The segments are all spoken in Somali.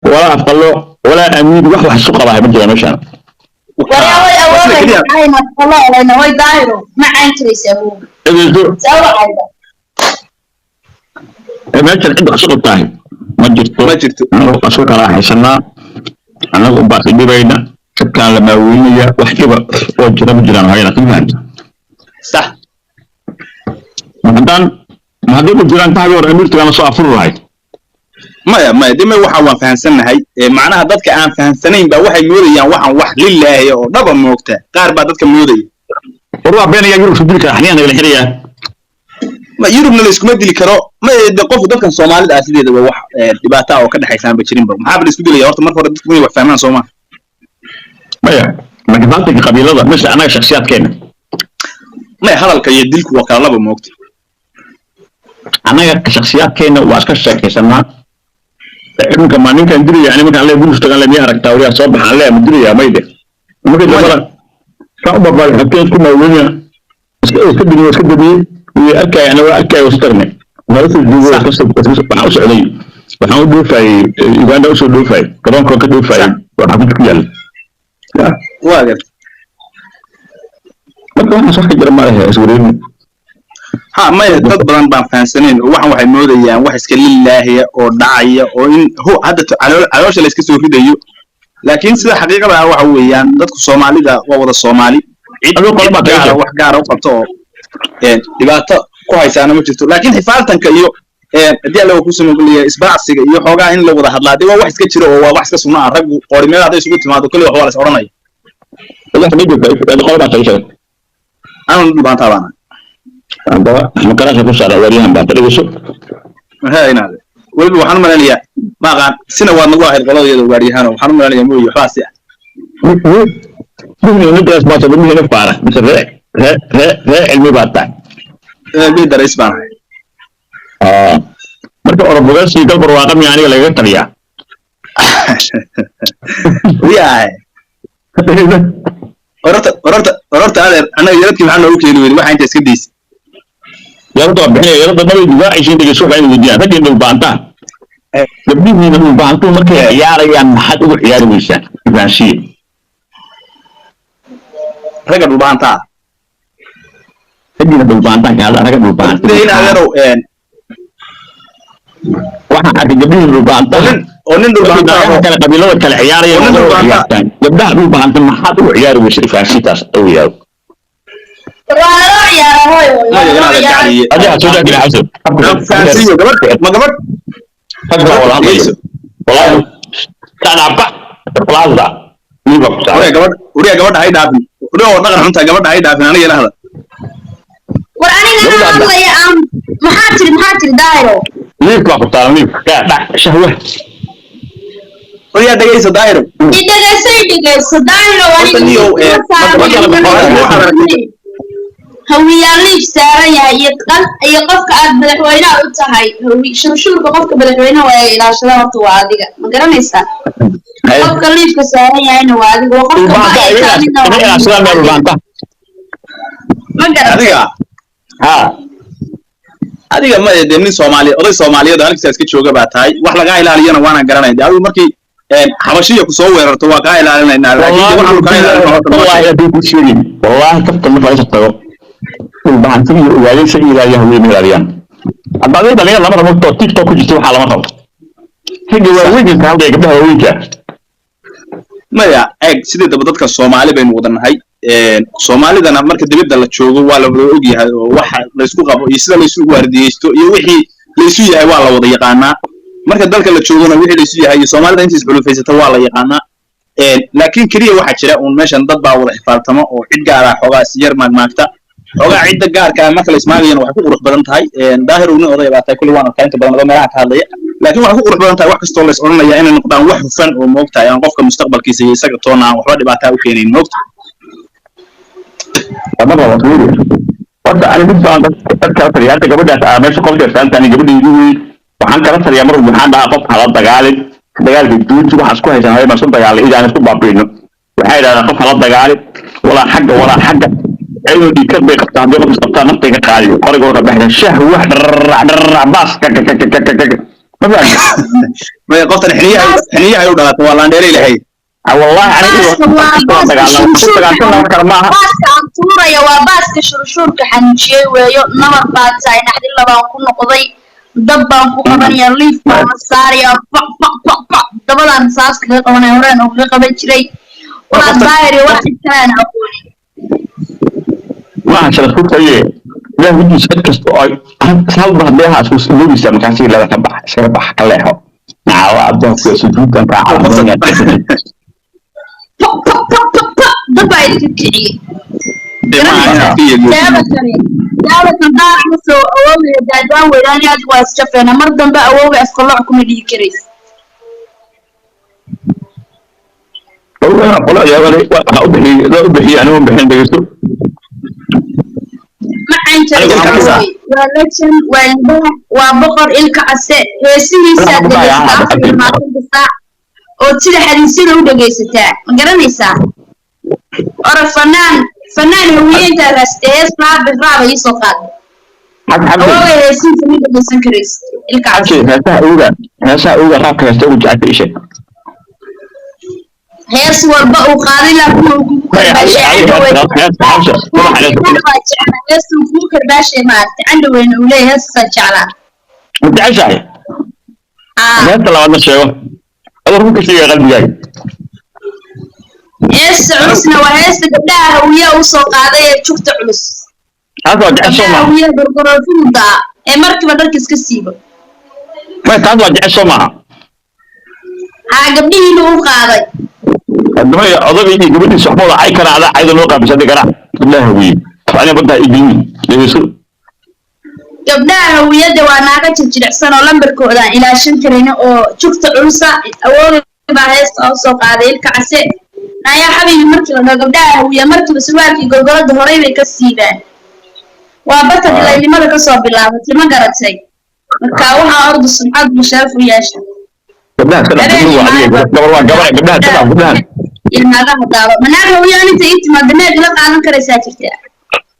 ولا أفضل ولا أمين واحد سوق راح بنجي مشان ولا هو أول عين الله لأنه هو دايرو ما عين تريسه سوى عيدا مشان عندك سوق الثاني ما جرت أنا سوق راح يسنا أنا أبغى أجيب بينا كان لما ويني وحكي وجرا بجرا هاي نقيم صح مثلا ما هذول بجرا تاجر أمير ترى صافر راي ما دي ما waxa waan fahansanahay macnaha dadka aan fahansanayn ba waxay moodayaan waxan wax lilaahi oo dhaba moogta qaar ba dadka moodaya ruuxa been ayaa yurub dilka xaniyan laga xiriyaa ma yurubna la isku dili karo ma qof dadkan Soomaalida ah sideeda wax dhibaato oo ka dhaxaysan ba jirin ba maxaa la isku dilaya horta marka hore dadku way wax fahmaan Soomaali maya ma gabadha qabiilada mas anaga shakhsiyaadkeena ma hadalka iyo dilku waa kala laba moogta anaga shakhsiyaadkeena waa iska sheekaysanaa إنك ما نيجي ندري يعني مثلا لا يقول اشتغل لي أرك توري صباح لا مدري يا ميدة ممكن مثلا صعب بالله حتى تكون موجودة اسكدني ويأكل يعني وأكل واستغنى ما يصير جوا قصة بنعوش عليه بنعود دو في يوغندا وصل دو في كلام كوك دو في وحبيت كيال واجد ما كان صح كده ما له أسورين ها ما dad badan baan fahansaneen waxay moodayaan wax iska lilaahi oo dhacaya oo in hadda caloosha la iska soo ridayo laakiin sida xaqiiqada ah waxa weeyaan dadku Soomaalida waa wada Soomaali cid qolba gaar wax gaar ah u qabto dhibaato ku haysaana ma jirto laakiin xifaaltanka iyo hadii la ku sameeyo isbaacsiga iyo xoogaa in la wada hadlaado waa wax iska jiro oo waa wax iska sunnah rag qorimeed haday isugu timaado kulli wax waa la oranaya waxa ma jirto qolba tayshay aan dhibaan taabana anda makana ku saaray wariyahan baa tariiso هاينا ولد وحنا ماليا ما قال سنة واحد نقول هاي القضية الواريهانة وحنا ماليا مو يحاسي مين ندرس ما تبي مين نفعله مثل لا علمي بعدين بيقدر يسمع مركب أوروبا سي كل برواقم يعني ولا يقطريا ويا أردت أنا يرتكي معنا وكيل وين واحد أنت سكديس يرضى بحنا يرضى ما يدفع عشان تجسوف عين الدنيا فكين بالبانتا يبني من البانتو مركب عيار يعني حد هو عيار ويشان فانسي رجع بالبانتا فكين بالبانتا كذا رجع بالبانتا هنا غيره واحد حد يبني بالبانتا ونن بالبانتا كان قبيلة كان عيار يبدأ بالبانتا ما حد هو عيار ويشان فانسي تاس أو ياو أجا سودا كده حسب فانسيو ما قبل والله كان عبا بلازا وريا قبل هاي دافن وريا ورنا أنت قبل هاي دافن أنا يلا هذا وأنا أنا يا أم محاتر دايرو ليك وقت تعلمين لا شهوة وريا دقيس دايرو دقيس دايرو هويان ليش سارة يتقل يقفك عاد مدحوينه وتهاي هوي شو قفك مدحوينه وإلى شلون توادق ما قرن يسا قفك ليش سارة يعني وادق وقفك ما قرن ها adiga ma deemin Soomaali oday Soomaaliyeed halka iska jooga baa tahay wax laga ilaaliyana waana garanayay adigu markii xabashiya ku soo weerarto waa ka ilaalinayna laakiin waxa ka ilaalinayna wallahi hadii ku sheegin wallahi tafta ma faysato البحث فيه وعليه شيء لا يهوي من الأريان. بعدين بنينا لما رمضت تيك توك جت وحلا ما رمض. هيجي ويجي كهذا يقبلها ويجي. ما يا سيدي بدك الصومالي بين وطن هاي الصومالي ده نمر كده بيبدأ لتشوفه ولا بروجي واحد ليسوا قبوا يصير ليسوا واردي يوحي ليسوا هاي ولا وضع يقانا مركز ذلك اللي تشوفونه وحي ليسوا هاي الصومالي ده أنت تسبلوا في ستة ولا يقانا لكن كريه واحد شراء ونمشي نضد بعض الحفاظ تمام وعد على حواس سير ماكتا ogaa cidda gaarka ah marka la ismaagayna waxay ku qurux badan tahay daahir uu oday baatay kulli waan arkaa inta badan meelaha ka hadlaya laakiin waxay ku qurux badan tahay wax kastoo la is oranaya inay noqdaan wax hufan oo moogtahay aan qofka mustaqbalkiisa iyo isaga toona waxba dhibaato u keenayn moogta wadaba wada aan mid baan dadka tariyaanta gabadhaas meesha qolka saantani gabadhii waxaan kala tariyaa mar waxaan dhahaa qof hala dagaalka duuji waxa isku haysan hay ma soo dagaalay idaan isku baabino waxay yiraahdaan qof hala dagaalay wala xagga أيوة دي كذب يقطع بيقطع نقطة قاعدة قريب ورا بحث شهوة باص ما بعد ما قفتن حنيها يودها والله ديري لهي والله baaska antuuraya waa baaska shurshuurka xanijiye weeyo nabar baa tahay naxdilla baan ku noqday dab baan ku qabanaya liif baan saaraya dabadaan saas kaga qabanaya horeen oo kaga qaban jiray waa daayiri wax intaan aqooni waxaan sharaf ku tahay لا ودي سكست أي هل بهديها أسوس لوري سمكاسي لا تبع سربح كلاه نعم عبده في سجود كان راح دبا يتكعي دابا كان داع مسو أووي دادوان ويراني أدوا أسجفنا مرضن بقى أووي أسقلعكم اللي كريس والله يا ولي أبحي أنا بحين بيستو معين ترى ولكن وبقر الكعسة هسي سادة ما تنسى oo sida xadiisada u dhageysataa ma garanaysaa ora fanaan haweenka rastees raab ay soo qaaday oo heesin ku dhageysan kareys ilka heesa uga raabka heesta ugu jacay ishe hees walba uu qaaday la ku karbashay maartay anda weyn uu leeyahay heesa jacla mudacay heesta labaad sheego هذا ممكن شيء قلبي جاي. إيش عرسنا وهيست قبلها ويا وسوق هذا شفت عرس. هذا وجع السماء. ويا بالقرافين دا. مركب مركز كسيبه. ما هذا وجع السماء. قبلي له قاضي. عندما أضرب يجي قبلي صحبه عايكر على عايز الوقع بس هذا كلام. الله هوي. فأنا بدأ يجيني ليسوع. gabdhaha hawiyada waa naaga jirjiricsan oo lambarkooda ilaa 5 karina oo jugta culusa awood baa heesta oo soo qaaday ilka case ayaa xabiib markii la gabdhaha hawiya markii suwaalkii gogolada horay bay ka siibaan waa bata dilaynimada ka soo bilaabatay ma garatay marka waxa ordu sumcad musharaf u yeeshay gabdhaha kala gabdhaha ilmaha hadaaba manaaga hawiya inta intimaad meed la qaadan karaysaa jirtaa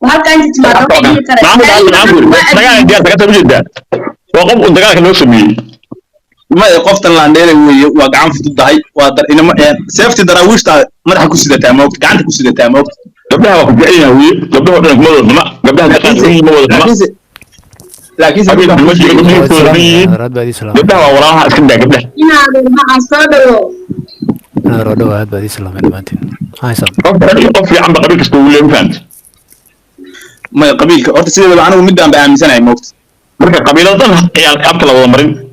وهالك أنت تسمع توقيت كذا. نعم. دقائق ديار تكتب جدا. وقف دقائق لو سمي. ما يقفت اللاندير وقعان في الضحي وقدر إنما سيفتي دراويش تا ما راح كوسيدة تاموت قعدت كوسيدة تاموت. قبلها وقف جايين هوي قبلها وقف مولد ما قبلها دقائق مولد ما. لكن سبيل المسجد قبلها وراها اسكندر قبلها. هنا مع صدره. رودو هاد بدي سلام المانتين. هاي سلام. قف في عم بقبلك استولي مفهمت. ما قبيلك أنت سيدي أنا ومدة بعمل سنة موت مركز قبيلة ضن هي القابلة والله مرين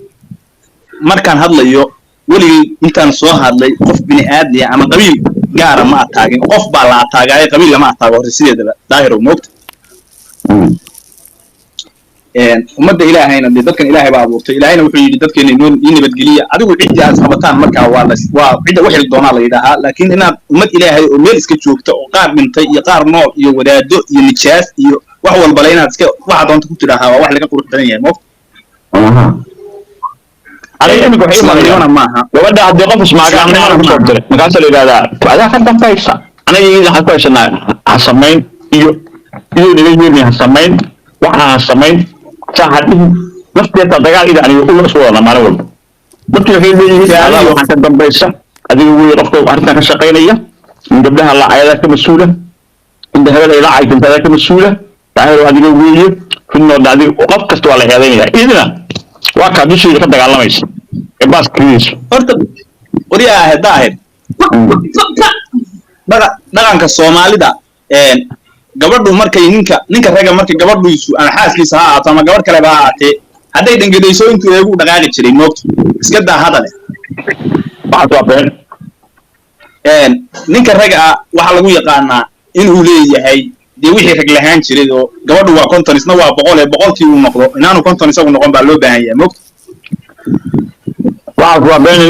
مركان هذا ليو ولي أنت نصوح هذا قف بني آدم يا عم قبيل جارة ما أتاجي قف بالله أتاجي قبيل ما أتاجي أنت سيدي ظاهر وموت ومدة إلهينا اللي ذكر إلهي بعبورته إلهينا وحي ذكر إنه بتجليه عدو عدة سبتان مركا والله وعدة وحي الدونال يدها لكن هنا مد إلهي وميرس كتشوفته وقار من تي يقار نوع يودادو ينشاف وهو البلاينات واحد أنت كنت لها واحد لك قرط ثانية مو على إنك وحي مليون معها وبدأ عبد القفص معك أنا مصدر مقاس اللي هذا خد فايسة أنا يجي حتى عشان حسمين يجي حسمين واحد حسمين ساعدين نفس التدقال إذا أنا يقول رسولنا ما نقول بس في هذا وحتى الدبيسة هذه هو رفض وحتى كشقينية من قبلها الله عيادك مسؤولة عند هذا إلى عيد أنت ذاك مسؤولة تعالوا هذه الوجيه في النور هذه وقف كستوا على هذين إذا واقع بشيء يقدر على ميس بس كريس أرتب وريا هداهد دعان كالصومالي دا gabadhu markay ninka raga markay gabadhu aan xaaskiisa ha ahaatama gabadh kale ba ahaatee hadday dangedayso intuu eegu dhaqaaqi jiray moogto iska daa hadale ninka raga waxa lagu yaqaanaa inuu leeyahay dee wixii rag lahaan jiray oo gabadhu waa 50 isna waa 100 boqolkii uu noqdo inaanu 50 isagu noqon baa loo baahan yahay moogto waa been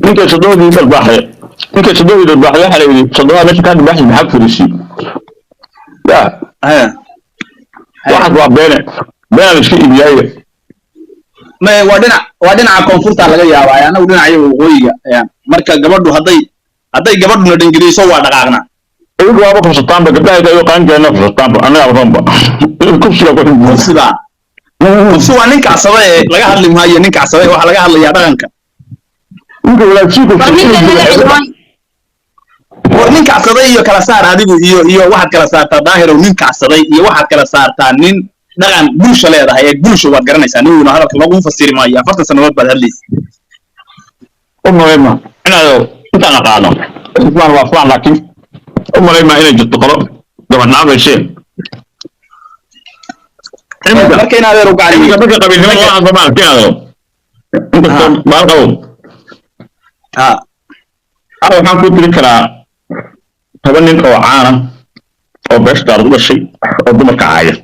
ninka sadooda dalbaxay ninka sadooda dalbaxay waxa la yiri sadooda meesha ka dalbaxay maxaa furisi لا واحد وابينه بين الشيء الجاي ما ودنا كونفورتا laga yaabaa ana udinayo waqooyiga marka gabadhu haday gabadhuna dhingiriiso waa dhaqaaqna iyagu waaba ku sataan gabadha ay qaan jeena sataan ana aqoonba kursiga ku kursiga kufsi waa nin kacsaday ee laga hadli maayo nin kacsaday waxa laga hadlayaa dhaqanka ninka walaashiiku war nin kacsaday iyo kala saar adigu iyo waxaad kala saartaa daahirow nin kacsaday iyo waxaad kala saartaa nin dhaqan bulsho leedahay ee bulsho waad garanaysaa nin wuna hadalka lagu fasiri maayo 40 sanadood baad hadlaysaa umaleyma inaad intaan aqaano ismaan waa fulan laakiin umaleyma inay jirto qolo gabadhnaabaysee marka inaad adeer u gacaliyo marka qabiilnimo waa afamaal kinaado inkastoo baal qabo waxaan ku tiri karaa 10 nin oo caana oo beeshtaar u dhashay oo dumarka caaya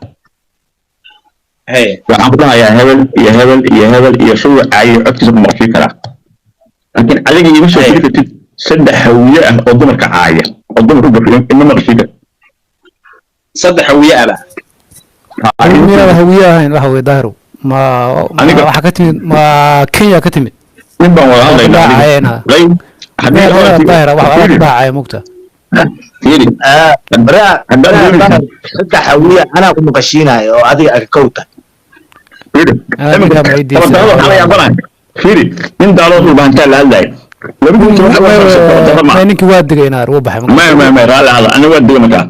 waxaan ku dhahayaa hebel iyo hebel iyo hebel iyo shuruuc caayo codkiisa ku maqfi karaa laakiin adiga ima soo jiri kartid 3 hawiye ah oo dumarka caaya oo dumarku gafiin ima maqfi kar 3 hawiye ah miyada hawiye ahayn waxa way daahiro ma waxa ka timid ma Kenya ka timid in baan wada hadlaynaa daahiro waxa ka dhacay mugta yiri saddex hawiye anaa ku maqashiinayo oo adiga ag kowta firi in daalood u baahantaa la hadlay ninki waa digay inaar uu baxay ma raali hada ana waa digay markaa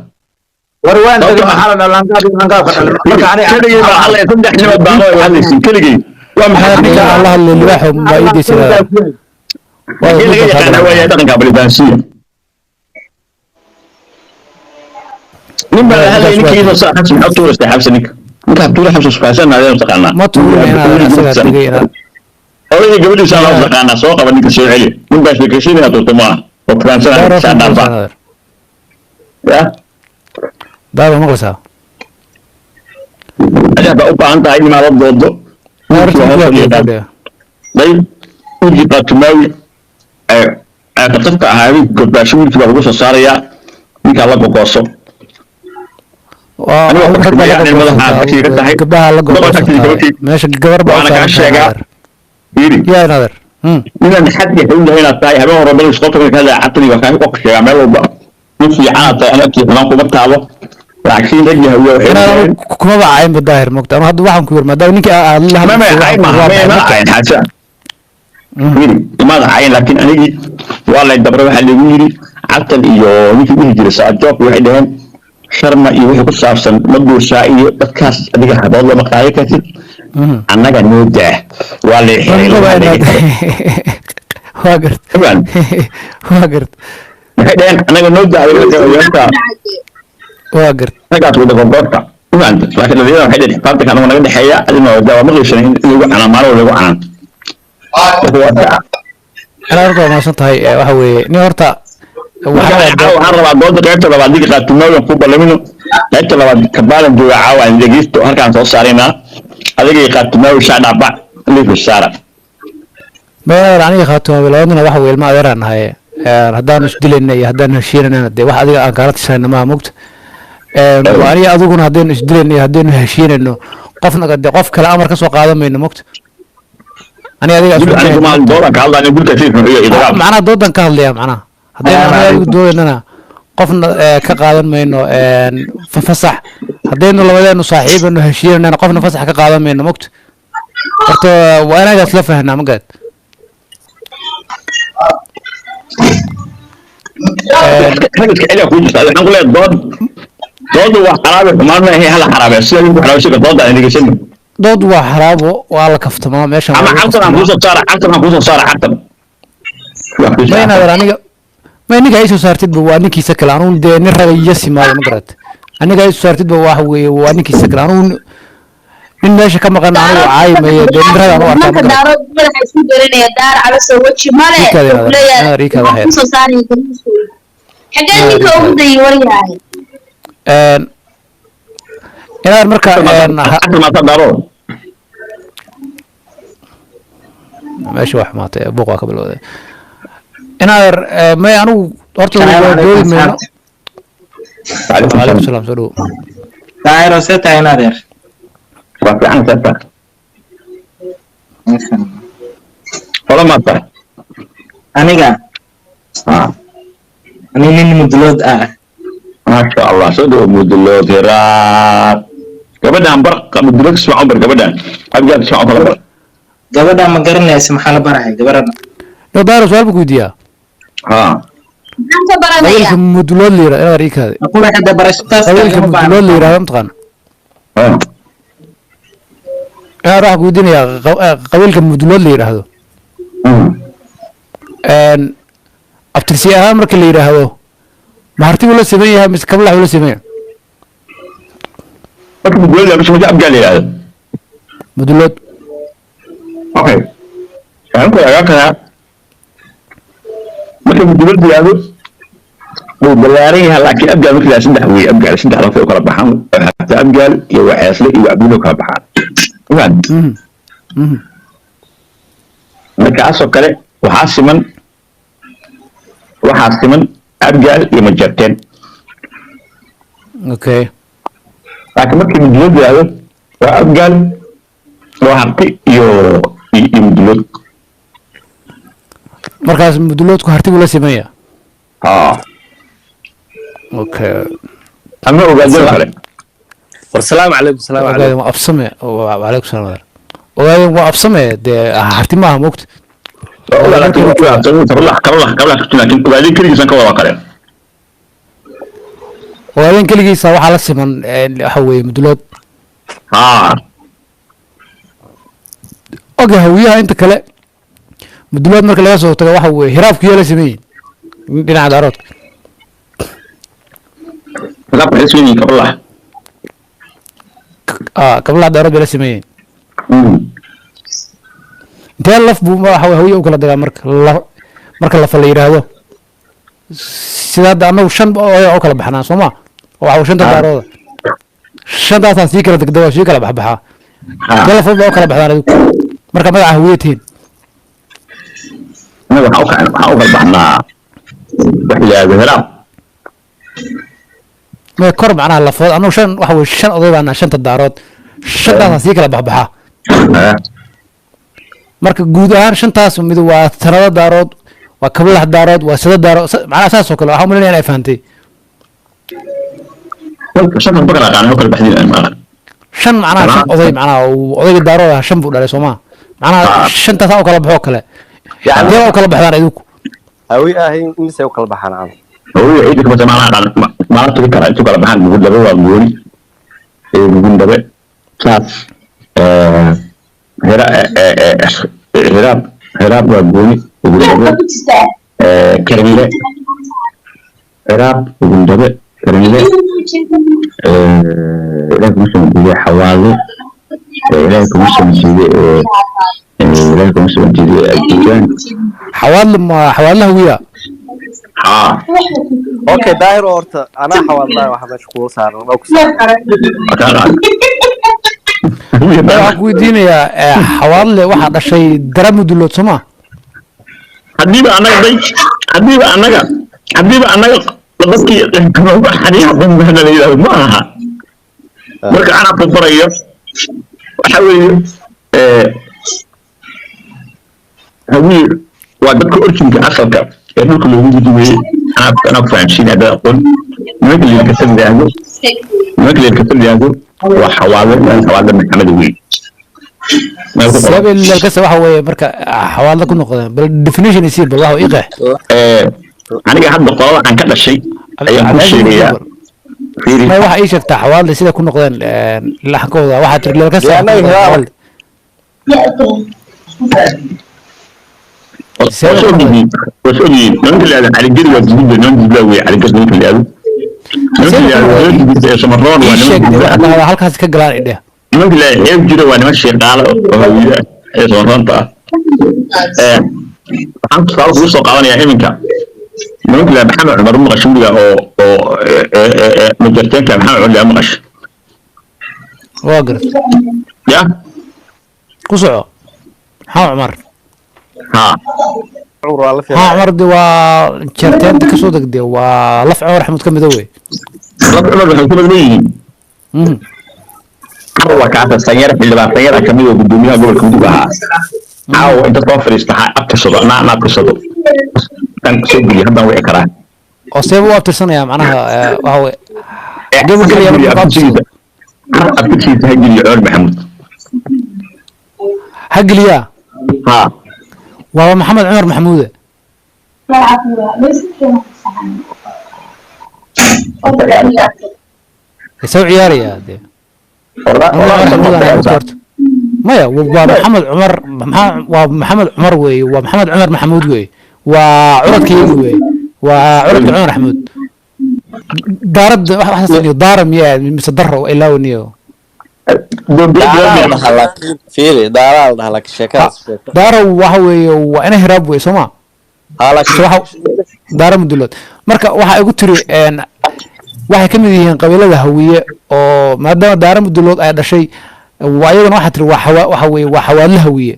war waan tagay maxaa la langaab ka dhalay marka ani keligay baa hadlay saddex nimood baan oo hadlaysin keligay waa maxay ninka Allah hadlay libaaxo ma idisay waa dhaqanka baribaansiya نبى هذا يمكن يصير حبس محطور استحبس نك نك حطور حبس سكاسنا هذا مستقلنا ما تقول أنا سأقول أولي قبل يسأل مستقلنا سوق بدك تسوي عليه من بس بكشين يا توتما وفرنسا سان أربعة يا دار مغرسة أنا بقول أنت هاي ما رد ضد طيب يجي باتماوي كتبت هاي كنت بشوف في بقول صارية نك الله بقصه gabdhaha la meesha gabar baa يا نادر من حد يقول هنا تاي هبه ربنا يسقط من هذا عطني وكان وقت يا عمل وبا نفسي عاطه انا كي انا كنت تعبه laakiin rajii hawo kuma bacay madaahir moogta ama hadda waxaan ku yir maadaama ninka Allah ma ayn haja ma ayn laakiin anigi wala dabra waxa lagu yiri caqal iyo ninkii dhihi jiray saacad waxay dhaheen sharma iyo wixii ku saabsan maduusha iyo dadkaas adiga habood lama qaayo kartid annaga noodaa waa la xiray waa gart waxay dhaheen annaga noodaa waa gart naga tuuda goobta ugaanta laakiin dadina waxay dhaheen xisaabta kan naga dhaxeeya adina waa ma qeyshan in lagu canaamaaro lagu canaan ana arko ma santahay waxa weeye ni horta waxaan rabaa doonta qaybta labaad diga qaatimoodin ku ballamino qaybta labaad kabaalan jooga caawa aan dhegeysto halkaan soo saaraynaa adiga qaatimoodin shaadhaba liif saara meerar aniga qaatimoodin labadana waxa weeye ilma adeeraan ahay haddaan isdilayna iyo haddaan heshiinayna de wax adiga aan kala tisayna ma mugta waani adiguna haddaan isdilayna iyo haddaan heshiinayno qofna de qof kale amar ka soo qaadan mayno mugta ani adiga macnaha doodan ka hadlaya macnaha haddaynu doonana qofna ka qaadan mayno fasax haddaynu labadeenu saaxiibano heshiinayna qofna fasax ka qaadan mayno mogta horta waa inaga isla fahnaa ma gaad ragga celiya ku jirta waxaan ku leeyahay doodu waa xaraabe xumaan ma ahay hal xaraabe sida lagu xaraabay dooda aan dhegeysanno dood waa xaraabo waa la kaftamaa meesha ama cabtan ku soo saara cabtan ma inaad aniga ما إنك أي سو صارت بوا إنك يسكلانون ده نرى يجسي ما مقرأت إنك أي سو صارت بوا هو وإنك يسكلانون إن ماشي كم قناة أنا عاي ما يدري نرى أنا ما كدارو ولا حيسو درينا يدار على سوتش ماله ريكا ده سو صاري حاجة إنك أوضي وريها أنا المركا ما تدارو ماشي واحد ما تبغى قبل هذا أنا ما أنا أرتو دول من عليكم السلام سلو تايرو ستا هنا دير وفي عن ستا ولا ما تا أنيقا أني من مدلود ما شاء الله سدو مدلود هرات gabadhan bar mudulad isma bar gabadhan abgaal isma kala bar gabadha ma garanaysa maxaa la barahay gabadhan no daaro su'aal buu weydiiyaa ha maxaan ka baranaya qabiilka mudulood la yiraahdo inaad riikaade aqul xada barashadaas qabiilka mudulood la yiraahdo mataqaan ha waxa ku weydiinayaa qabiilka mudulood la yiraahdo abtirsi ahaan marka la yiraahdo mahartigu la sameeyay yahay mise kablax la sameeyay marka mudulad la bisma abgaal yiraahdo mudulood okay aan ku yaga kana marka mudulad yiraahdo oo balaaran yahay laakiin abgaal marka la saddex way abgaal saddex lafay kala baxaan hatta abgaal iyo waxaasle iyo abdulo kala baxaan marka asoo kale waxaa siman abgaal iyo majarteen okay laakiin markii mudulad yiraahdo waa abgaal waa harti iyo mudulad markaas muduloodku hartigu la sameeyaa ha okay ama ogaadeen kale والسلام عليكم السلام عليكم ogaadeen waa absame waalaikum salaam ogaadeen waa absame dee harti maaha moogta ogaadeen keligiisan ka wada kale ogaadeen keligiisa waxaa la siman waxa weeye mudulood ha oga hawiyaha inta kale mudulood marka laga soo tago waxa weeye hiraafku yaa la sameeyey dhinaca daaroodka laga xisbiyi kablah kablaha daarood bay la sameeyeen intee laf buu waxa weeye hawiya u kala dagaa marka lafa la yidhaahdo sida hadda annagu shan oo kala baxnaa soo ma waxa shanta daarooda shantaasaa sii kala degdega oo sii kala baxbaxaa intee lafood baa u kala baxdaan adigu marka magaca hawiyatiin anaga waxaa u kala baxnaa wax yidhaahdo hiraab ma kor macnaha lafood annagu shan waxa weye shan oday baana shanta daarood shantaasaa sii kala baxbaxaa marka guud ahaan shantaas mid waa tanada daarood waa kablax daarood waa sada daarood macnaha saas oo kale waxaa umalinaya inay fahantay shantan bakala aqaana kala baxdin shan macnaha shan oday macnaha odayga daarood ah shan buu dhalay soo maa macnaha shantaasaa u kala baxoo kale dee u kala baxdaan idinku hawi ahay mise u kala baxaan aan hooyo ciidda ka badan maalinta ka kala intuu kala baxaan mugundhabe waa gooni mugundhabe saas hiraab waa gooni mugundhabe karinle hiraab mugundhabe karinle ilaahay kuma soo jeediye xawaale ilaahay kuma soo jeediye ajigaan xawaadlaha wiya haa okay daahir horta anaa xawaadlaha waxa meesha kugu saaran oo ku waxaan ku weydiinayaa xawaadle waxaa dhashay dara mudulood soo maa haddiiba annaga dadkii xaniixa danbana la yidhahdo ma aha marka anaa barbarayo waxa weeye hawiye waa dadka orjinka asalka ee dhulka loogu gudumeeyey anaa ku fahamsiin haddaad aqoon nimanka leelkasal yidhaahdo waa xawaale maxamed wey sabab leelkasa waxa weeye marka xawaadla ku noqdeen bal definition isii bal waxa ii qeex aniga hadda qolada aan ka dhashay ayaan ku sheegayaa may waxa ii sheegtaa xawaadle sida ku noqdeen laxankooda waxaa tiri leelkasa وسؤالي نقول لهذا على الجد والجديد نقول له على الجد نقول له نقول له سمران وانا halkaas ka galaan idhe نقول له هيب جرى وانا ماشي قال سمران تا waxaan tusaale kugu soo qaadanayaa iminka nimanka la maxamed cumar maqashuuliga oo majarteenka maxamed cumar maqash waa garad ya ku soco maxamed cumar ها عمر دي وشرتين كسو دغدي ولف عمر احمد كمدوي لف عمر احمد كمدوي هو كانت السيارة اللي بعد السيارة كمية قدوميها قبل كمدوها أو أنت توفر استحاء أبتشط أنا أبتشط كان سوبي هذا هو إكراه أصيبه أبتشط يا معناها وهو قبل كده أبكي تهجي عمر محمود هقليا ها waa maxamed cumar maxamuude isoo ciyaaraya dee maya waa maxamed cumar waa maxamed cumar weeye waa maxamed cumar maxamuud weeye waa curadkaygi weeye waa curadka cumar maxamuud daarad waxaasniyo daara miyaa mise daro ilaawniyo daara waxa weeye waa ina hiraab weye sooma daara mudulood marka waxaa igu tiri waxay ka mid yihiin qabiilada hawiye oo maadaama daara mudulood ay dhashay waa iyadana waxaa tiri waxa weye waa xawaadle hawiye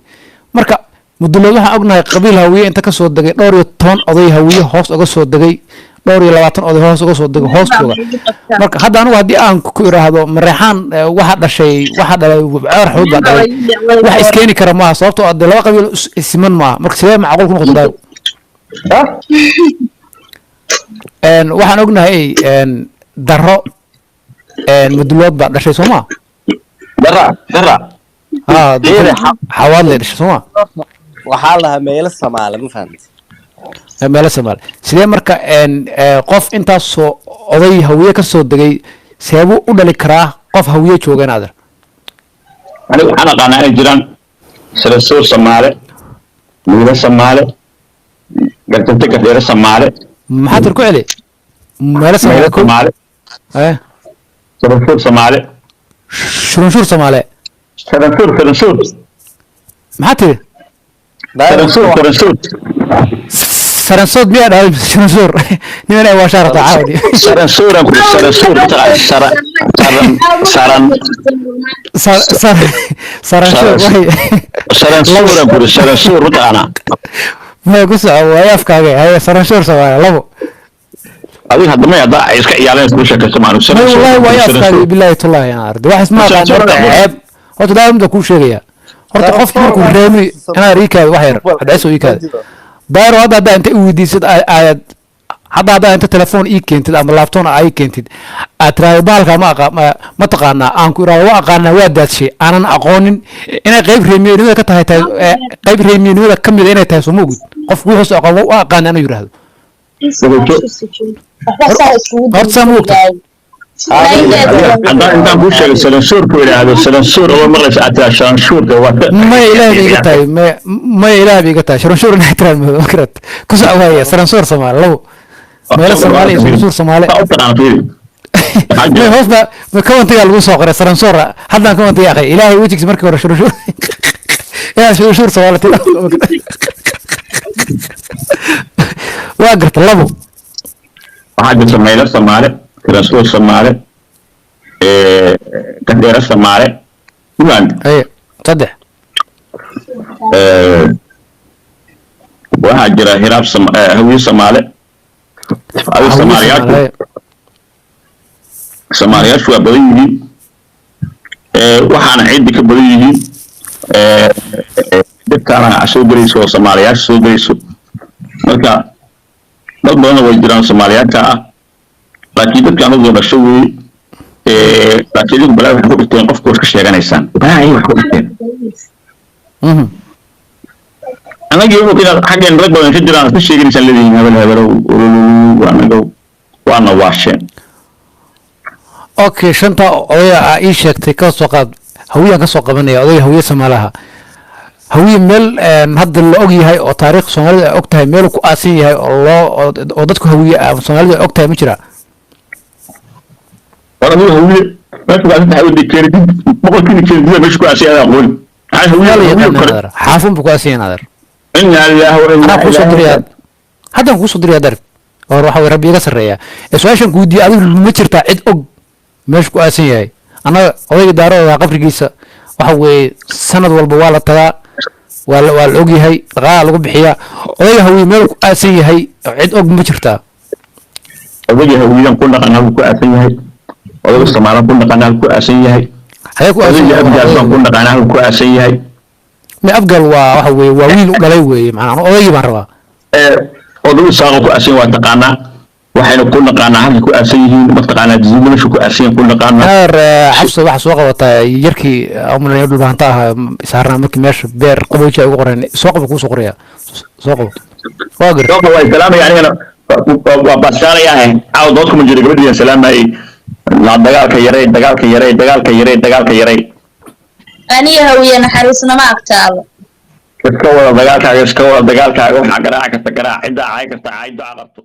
marka mudulood waxaan ognahay qabiil hawiye inta kasoo degay 12 oday hawiye hoos uga soo degay 22 oday hoos uga soo degay hoos jooga marka hadda anigu haddii aan ku iraahdo mareexaan waxa dhashay waxa dhalay ceer xuud baa dhalay wax iskeeni kara maaha sababtoo ah laba qabiil isiman maaha marka sidee macquul ku noqdo daayo waxaan ognahay daro mudulood baa dhashay sooma درا xawaad lay dhashay sooma waxaa lahaa meelo Soomaali ma fahanti meelo Soomaali sidee marka qof intaas soo oday hawiye ka soo degay seebu u dhali karaa qof hawiye jooga naadir أنا قانا جيران سلسور سمالة ميرا سمالة قلت أنت كثير سمالة maxaa tir ku celi meelo ميرا Soomaali سمالة سلسور سمالة shurunshuur Soomaali سلسور maxaa tiri سلسور saransood miyaa dhahay shurunshuur niman ay waa shaarata caawdi سلسور saranshuur سلسور أنا ma ku soco waa afkaaga haye saranshuur Soomaali labo أبي هذا ما يضع إسك يالين سبوشة كسمانو والله waa afkaaga billahi tallahi ya ardi wax isma qaan ceeb horta daawimda ku sheegaya horta qofku markuu reemi ana riikaad wax yar hadayso iikaad daaro hadda inta u weydiisad aad hadda inta telefoon ii keentid ama laptop ay keentid aad tiraahdo baalka ma taqaanaa aan ku iraado waa aqaanaa waa daadshay aanan aqoonin inay qayb reemiyeynimada ka tahay qayb reemiyeynimada ka mid inay tahay soo moogid qofku wuxuu aqoon waa aqaanaa inuu yiraahdo horta moogta عندنا عندنا بوشة سلسور كويل هذا سلسور أول مرة سأتى سلسور ده ما إله بيقطعي ما إله بيقطعي شرنشور نحترم مكرت كوسع وهي سرنشور صومال لو ما لا صومالي سرنشور صومالي ما هو ما كون تيجي على الوساق غير سرنشور حدا كون تيجي أخي إلهي وجهك مركب ورا شرنشور يا شرنشور صومالي واقرت اللبو حاجة سمايلة سمالة رسول سمالة كثير سمالة وين أيه صدق وهاجر هراب هوي سمالة هوي سماليات سماليات شو بديه وحنا عندك بديه دكتور عشان بريسو سماليات شو بريسو مركا نضمن وجدان سماليات كا لكن dadka aan ugu dhashay laakiin balaa waxay ku dhigteen qofku wax ka sheeganaysaan baa wax ku dhigteen anaga iyo kina xageen rag badan ka jiraan ka sheeganaysan leeyihiin habal waana waasheen okay shanta odaya ii sheegtay ka soo qaad hawiyaan ka soo qabanaya odaya hawiye Soomaaliha hawiye meel hadda la og yahay oo taariikh Soomaalida ay og tahay meel ku aasan yahay oo dadku hawiye Soomaalida ay og tahay ma jira وأنا هوية ما في بعض الحاجات دي كانت بقول كذي كذي مش كويس أنا أقول أنا هوية حافظ بكواسين هذا إن الله وإن أنا كوسو درياد هذا كوسو درياد درب وروح ربي يقصر ريا السؤال كودي أقول متشرت عد أج مش كواسين هاي أنا أوي دارو قفر جيسة وحوي سند والبوالة ترى والأوجي هاي غال لقب حياة أوي هوي ملك كواسين هاي عد أج متشرتها أوي هوية كلنا أنا كواسين هاي أوي السمارة كلنا أنا كواسين هاي هاي كواسين أبجال كلنا أنا كواسين هاي ما أفضل وحوي وويل وقليوي معنا أوي مرة أوي ساقو كواسين واتقانا waxayna ku naqaanaa halka ku aasan yihiin mataqaanaa jasiid meesha ku aasan yihiin ku naqaanaa xabso waxa soo qabataa yarkii amna dhulbaanta ah saarna markii meesha beer qabowja ugu qoran soo qabo ku soo qoraya soo qabo waa gar soo qabo way salaamay anigana waa baashaanaya caaw doodku ma jiro gabadhiyan salaamay la dagaalka yaray aniga hawiye naxariisnama agtaalo iska wada dagaalkaaga waxa garaaca kasta garaac cidda caay kasta caay duca qabto